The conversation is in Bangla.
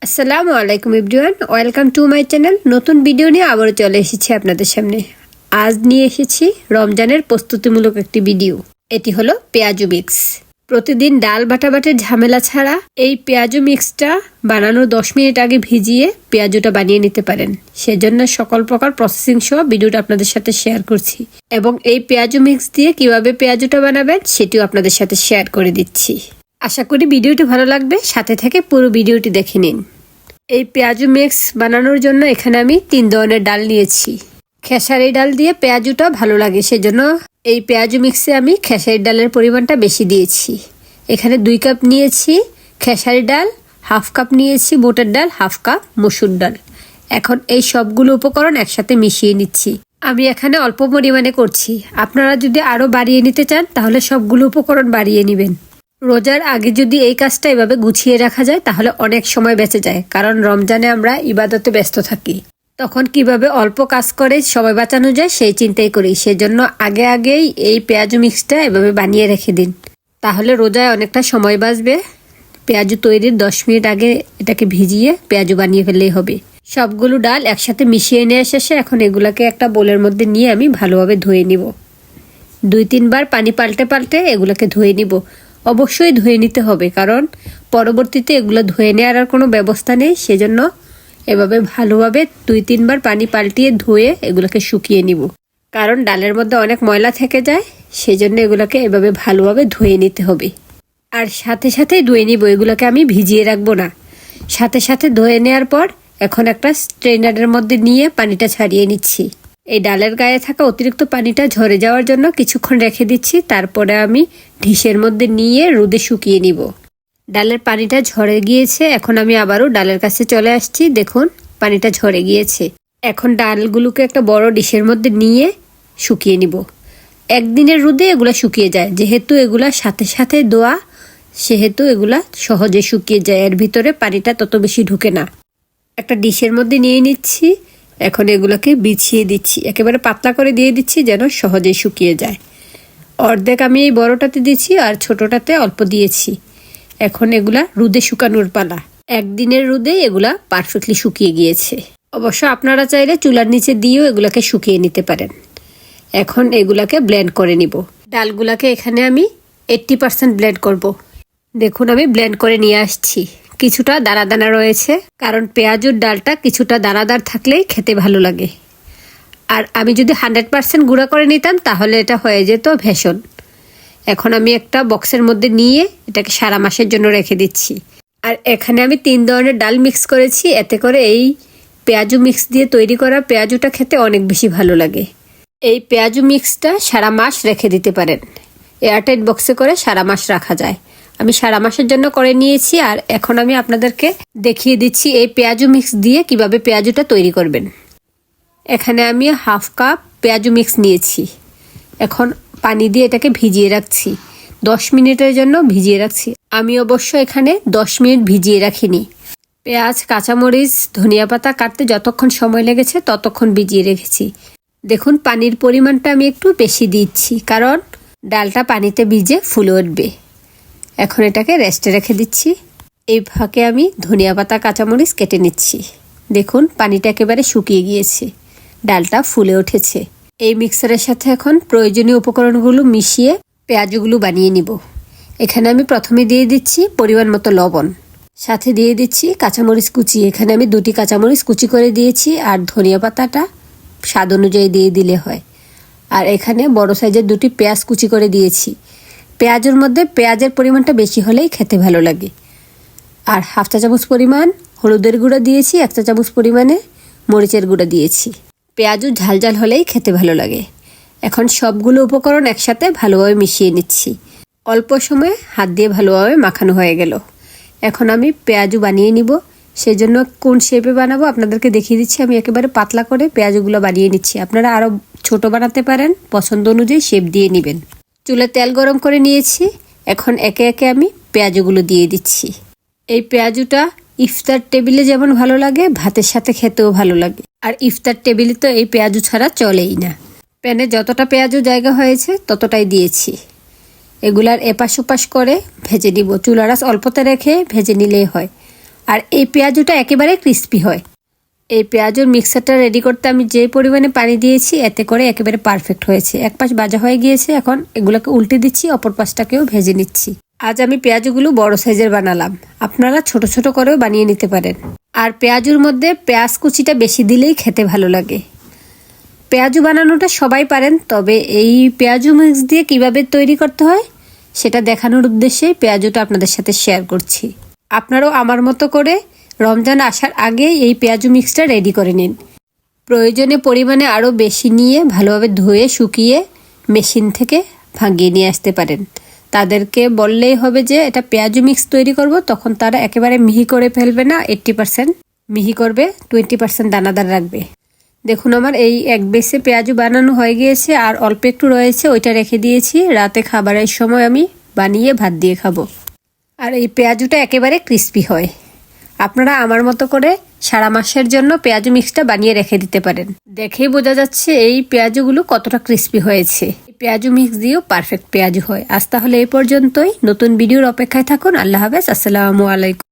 আসসালামু আলাইকুম everyone, welcome to my channel. নতুন ভিডিও নিয়ে আবারও চলে এসেছি আপনাদের সামনে। আজ নিয়ে এসেছি রমজানের প্রস্তুতিমূলক একটি ভিডিও। এটি হলো পেঁয়াজু মিক্স। প্রতিদিন ডাল বাটাবাটির ঝামেলা ছাড়া এই পেঁয়াজু মিক্সটা বানানোর 10 মিনিট আগে ভিজিয়ে পেঁয়াজুটা বানিয়ে নিতে পারেন। সেজন্য সকল প্রকার প্রসেসিং সহ ভিডিওটা আপনাদের সাথে শেয়ার করছি এবং এই পেঁয়াজু মিক্স দিয়ে কিভাবে পেঁয়াজুটা বানাবেন সেটিও আপনাদের সাথে শেয়ার করে দিচ্ছি। আশা করি ভিডিওটি ভালো লাগবে, সাথে থেকে পুরো ভিডিওটি দেখে নিন। এই পেঁয়াজু মিক্স বানানোর জন্য এখানে আমি 3 ধরনের ডাল নিয়েছি। খেসারি ডাল দিয়ে পেঁয়াজুটা ভালো লাগে, সেজন্য এই পেঁয়াজু মিক্সে আমি খেসারি ডালের পরিমাণটা বেশি দিয়েছি। এখানে 2 কাপ নিয়েছি খেসারি ডাল, 1/2 কাপ নিয়েছি বুটের ডাল, 1/2 কাপ মসুর ডাল। এখন এই সবগুলো উপকরণ একসাথে মিশিয়ে নিচ্ছি। আমি এখানে অল্প পরিমাণে করছি, আপনারা যদি আরও বাড়িয়ে নিতে চান তাহলে সবগুলো উপকরণ বাড়িয়ে নেবেন। রোজার আগে যদি এই কাজটা এভাবে গুছিয়ে রাখা যায় তাহলে অনেক সময় বেঁচে যায়, কারণ রমজানে আমরা ইবাদতে ব্যস্ত থাকি। তখন কিভাবে অল্প কাজ করে সময় বাঁচানো যায় সেই চিন্তাই করি। সেজন্য আগেই এই পেঁয়াজু মিক্সটা এভাবে বানিয়ে রেখে দিন, তাহলে রোজায় অনেকটা সময় বাঁচবে। পেঁয়াজু তৈরির 10 মিনিট আগে এটাকে ভিজিয়ে পেঁয়াজু বানিয়ে ফেললেই হবে। সবগুলো ডাল একসাথে মিশিয়ে নেওয়া শেষে এখন এগুলাকে একটা বোলের মধ্যে নিয়ে আমি ভালোভাবে ধুয়ে নিব। 2-3 বার পানি পাল্টে এগুলাকে ধুয়ে নিব। অবশ্যই ধুয়ে নিতে হবে, কারণ পরবর্তীতে এগুলো ধুয়ে নেওয়ার আর কোনো ব্যবস্থা নেই। সেজন্য এভাবে ভালোভাবে 2-3 বার পানি পাল্টিয়ে ধুয়ে এগুলোকে শুকিয়ে নিব, কারণ ডালের মধ্যে অনেক ময়লা থেকে যায়। সেজন্য এগুলোকে এভাবে ভালোভাবে ধুয়ে নিতে হবে। আর সাথেই ধুয়ে নিব, এগুলোকে আমি ভিজিয়ে রাখবো না। সাথে ধুয়ে নেওয়ার পর এখন একটা স্ট্রেনারের মধ্যে নিয়ে পানিটা ছাড়িয়ে নিচ্ছি। এই ডালের গায়ে থাকা অতিরিক্ত পানিটা ঝরে যাওয়ার জন্য কিছুক্ষণ রেখে দিচ্ছি। তারপরে আমি ডিশের মধ্যে নিয়ে রোদে শুকিয়ে নিব। ডালের পানিটা ঝরে গিয়েছে, এখন আমি আবারও ডালের কাছে চলে আসছি। দেখুন পানিটা ঝরে গিয়েছে। এখন ডালগুলোকে একটা বড় ডিশের মধ্যে নিয়ে শুকিয়ে নিব। একদিনের রোদে এগুলা শুকিয়ে যায়, যেহেতু এগুলা সাথে ধোয়া, সেহেতু এগুলা সহজে শুকিয়ে যায়। এর ভিতরে পানিটা তত বেশি ঢুকে না। একটা ডিশের মধ্যে নিয়ে নিচ্ছি। এখন এগুলোকে বিছিয়ে দিচ্ছি, একেবারে পাতলা করে দিয়ে দিচ্ছি যেন সহজে শুকিয়ে যায়। অর্ধেক আমি এই বড়টাতে দিচ্ছি আর ছোটটাতে অল্প দিয়েছি। এখন এগুলা রোদে শুকানোর পালা। একদিনের রোদে এগুলা পারফেক্টলি শুকিয়ে গিয়েছে। অবশ্য আপনারা চাইলে চুলার নিচে দিয়েও এগুলাকে শুকিয়ে নিতে পারেন। এখন এগুলাকে ব্লেন্ড করে নিব। ডালগুলাকে এখানে আমি 80% ব্লেন্ড করব। দেখুন আমি ব্লেন্ড করে নিয়ে আসছি। কিছুটা দানা রয়েছে, কারণ পেঁয়াজুর ডালটা কিছুটা দানাদার থাকলেই খেতে ভালো লাগে। আর আমি যদি 100% গুঁড়া করে নিতাম তাহলে এটা হয়ে যেত ভেষণ। এখন আমি একটা বক্সের মধ্যে নিয়ে এটাকে সারা মাসের জন্য রেখে দিচ্ছি। আর এখানে আমি 3 ধরনের ডাল মিক্স করেছি, এতে করে এই পেঁয়াজু মিক্স দিয়ে তৈরি করা পেঁয়াজুটা খেতে অনেক বেশি ভালো লাগে। এই পেঁয়াজু মিক্সটা সারা মাস রেখে দিতে পারেন। এয়ারটাইট বক্সে করে সারা মাস রাখা যায়। আমি সারা মাসের জন্য করে নিয়েছি। আর এখন আমি আপনাদেরকে দেখিয়ে দিচ্ছি এই পেঁয়াজু মিক্স দিয়ে কিভাবে পেঁয়াজুটা তৈরি করবেন। এখানে আমি 1/2 কাপ পেঁয়াজু মিক্স নিয়েছি। এখন পানি দিয়ে এটাকে ভিজিয়ে রাখছি, 10 মিনিটের জন্য ভিজিয়ে রাখছি। আমি অবশ্য এখানে 10 মিনিট ভিজিয়ে রাখিনি। পেঁয়াজ, কাঁচামরিচ, ধনিয়া পাতা কাটতে যতক্ষণ সময় লেগেছে ততক্ষণ ভিজিয়ে রেখেছি। দেখুন পানির পরিমাণটা আমি একটু বেশি দিচ্ছি, কারণ ডালটা পানিতে ভিজে ফুলে উঠবে। এখন এটাকে রেস্টে রেখে দিচ্ছি। এই ফাঁকে আমি ধনিয়া পাতা, কাঁচামরিচ কেটে নিচ্ছি। দেখুন পানিটা একেবারে শুকিয়ে গিয়েছে, ডালটা ফুলে উঠেছে। এই মিক্সারের সাথে এখন প্রয়োজনীয় উপকরণগুলো মিশিয়ে পেঁয়াজগুলো বানিয়ে নিব। এখানে আমি প্রথমে দিয়ে দিচ্ছি পরিমাণ মতো লবণ, সাথে দিয়ে দিচ্ছি কাঁচামরিচ কুচি। এখানে আমি 2টি কাঁচামরিচ কুচি করে দিয়েছি, আর ধনিয়া পাতাটা স্বাদ অনুযায়ী দিয়ে দিলে হয়। আর এখানে বড় সাইজের 2টি পেঁয়াজ কুচি করে দিয়েছি। পেঁয়াজের মধ্যে পেঁয়াজের পরিমাণটা বেশি হলেই খেতে ভালো লাগে। আর 1/2 চা চামচ পরিমাণ হলুদের গুঁড়া দিয়েছি, 1 চা চামচ পরিমাণে মরিচের গুঁড়া দিয়েছি। পেঁয়াজও ঝাল হলেই খেতে ভালো লাগে। এখন সবগুলো উপকরণ একসাথে ভালোভাবে মিশিয়ে নিচ্ছি। অল্প সময়ে হাত দিয়ে ভালোভাবে মাখানো হয়ে গেল। এখন আমি পেঁয়াজু বানিয়ে নিব। সেজন্য কোন শেপে বানাবো আপনাদেরকে দেখিয়ে দিচ্ছি। আমি একেবারে পাতলা করে পেঁয়াজগুলো বানিয়ে নিচ্ছি। আপনারা আরও ছোট বানাতে পারেন, পছন্দ অনুযায়ী শেপ দিয়ে নেবেন। চুলে তেল গরম করে নিয়েছি। এখন একে আমি পেঁয়াজুগুলো দিয়ে দিচ্ছি। এই পেঁয়াজুটা ইফতার টেবিলে যেমন ভালো লাগে, ভাতের সাথে খেতেও ভালো লাগে। আর ইফতার টেবিলে তো এই পেঁয়াজু ছাড়া চলেই না। প্যানে যতটা পেঁয়াজু জায়গা হয়েছে ততটাই দিয়েছি। এগুলার এপাশ ওপাশ করে ভেজে নিব। চুলার আঁচ অল্পতে রেখে ভেজে নিলেই হয়। আর এই পেঁয়াজুটা একেবারে ক্রিস্পি হয়। এই পেঁয়াজুর মিক্সারটা রেডি করতে আমি যে পরিমাণে পানি দিয়েছি এতে করে একেবারে পারফেক্ট হয়েছে। এক পাশ ভাজা হয়ে গিয়েছে, এখন এগুলোকে উল্টে দিচ্ছি, অপর পাশটাকেও ভেজে নিচ্ছি। আজ আমি পেঁয়াজগুলো বড় সাইজের বানালাম, আপনারা ছোট ছোট করেও বানিয়ে নিতে পারেন। আর পেঁয়াজুর মধ্যে পেঁয়াজ কুচিটা বেশি দিলেই খেতে ভালো লাগে। পেঁয়াজু বানানোটা সবাই পারেন, তবে এই পেঁয়াজু মিক্স দিয়ে কিভাবে তৈরি করতে হয় সেটা দেখানোর উদ্দেশ্যে পেঁয়াজুটা আপনাদের সাথে শেয়ার করছি। আপনারাও আমার মতো করে রমজান আসার আগে এই পেঁয়াজু মিক্সটা রেডি করে নিন। প্রয়োজনে পরিমাণে আরও বেশি নিয়ে ভালোভাবে ধুয়ে শুকিয়ে মেশিন থেকে ভাঙিয়ে নিয়ে আসতে পারেন। তাদেরকে বললেই হবে যে এটা পেঁয়াজু মিক্স তৈরি করব, তখন তারা একেবারে মিহি করে ফেলবে না, 80% মিহি করবে, 20% দানাদার রাখবে। দেখুন আমার এই এক বেসে পেঁয়াজু বানানো হয়ে গিয়েছে, আর অল্প একটু রয়েছে, ওইটা রেখে দিয়েছি। রাতে খাবারের সময় আমি বানিয়ে ভাত দিয়ে খাবো। আর এই পেঁয়াজুটা একেবারে ক্রিস্পি হয়। আপনারা আমার মতো করে সারা মাসের জন্য পেঁয়াজু মিক্সটা বানিয়ে রেখে দিতে পারেন। দেখেই বোঝা যাচ্ছে এই পেঁয়াজুগুলো কতটা ক্রিস্পি হয়েছে। পেঁয়াজু মিক্স দিয়েও পারফেক্ট পেঁয়াজু হয়। আজ তাহলে এই পর্যন্তই। নতুন ভিডিওর অপেক্ষায় থাকুন। আল্লাহ হাফেজ। আসসালামু আলাইকুম।